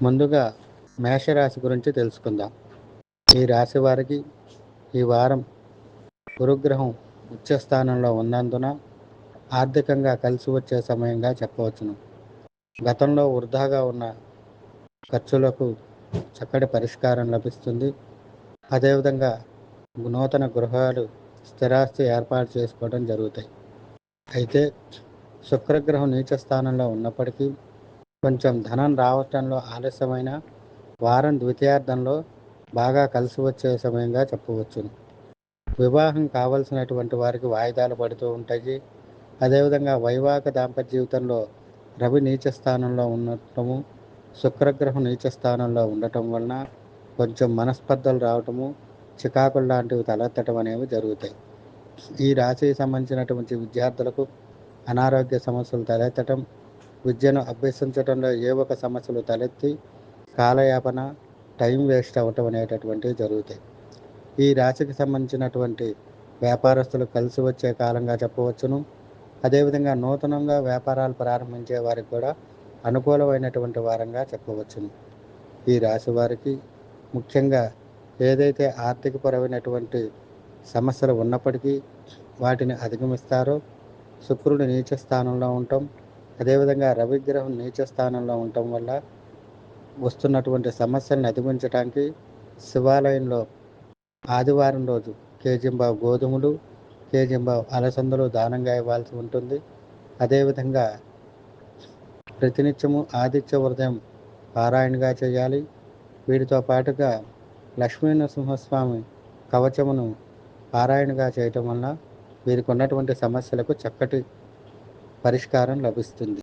ముందుగా మేషరాశి గురించి తెలుసుకుందాం. ఈ రాశి వారికి ఈ వారం గురుగ్రహం ఉచ్చ స్థానంలో ఉన్నందున ఆర్థికంగా కలిసి వచ్చే సమయంగా చెప్పవచ్చును. గతంలో వృధాగా ఉన్న ఖర్చులకు చక్కటి పరిష్కారం లభిస్తుంది. అదేవిధంగా నూతన గృహాలు, స్థిరాస్తి ఏర్పాటు చేసుకోవడం జరుగుతాయి. అయితే శుక్రగ్రహం నీచ స్థానంలో ఉన్నప్పటికీ కొంచెం ధనం రావటంలో ఆలస్యమైన వారం ద్వితీయార్థంలో బాగా కలిసి వచ్చే సమయంగా చెప్పవచ్చును. వివాహం కావలసినటువంటి వారికి వాయిదాలు పడుతూ ఉంటాయి. అదేవిధంగా వైవాహిక దాంపత్య జీవితంలో రవి నీచ స్థానంలో ఉండటము, శుక్రగ్రహం నీచ స్థానంలో ఉండటం వలన కొంచెం మనస్పర్ధలు రావటము, చికాకులు లాంటివి తలెత్తడం అనేవి జరుగుతాయి. ఈ రాశికి సంబంధించినటువంటి విద్యార్థులకు అనారోగ్య సమస్యలు తలెత్తడం, విద్యను అభ్యసించడంలో ఏ ఒక సమస్యలు తలెత్తి కాలయాపన, టైం వేస్ట్ అవ్వటం అనేటటువంటివి జరుగుతాయి. ఈ రాశికి సంబంధించినటువంటి వ్యాపారస్తులు కలిసి వచ్చే కాలంగా చెప్పవచ్చును. అదేవిధంగా నూతనంగా వ్యాపారాలు ప్రారంభించే వారికి కూడా అనుకూలమైనటువంటి వారంగా చెప్పవచ్చును. ఈ రాశి వారికి ముఖ్యంగా ఏదైతే ఆర్థికపరమైనటువంటి సమస్యలు ఉన్నప్పటికీ వాటిని అధిగమిస్తారో, శుక్రుడు నీచ స్థానంలో ఉండటం, అదేవిధంగా రవిగ్రహం నీచ స్థానంలో ఉండటం వల్ల వస్తున్నటువంటి సమస్యలను అధిగమించడానికి శివాలయంలో ఆదివారం రోజు కేజింబావు గోధుమలు, కేజింబావు అలసందలు దానంగా ఇవ్వాల్సి ఉంటుంది. అదేవిధంగా ప్రతినిత్యము ఆదిత్య హృదయం పారాయణగా చేయాలి. వీటితో పాటుగా లక్ష్మీనరసింహస్వామి కవచమును పారాయణగా చేయటం వలన వీరికి ఉన్నటువంటి సమస్యలకు చక్కటి పరిష్కారం లభిస్తుంది.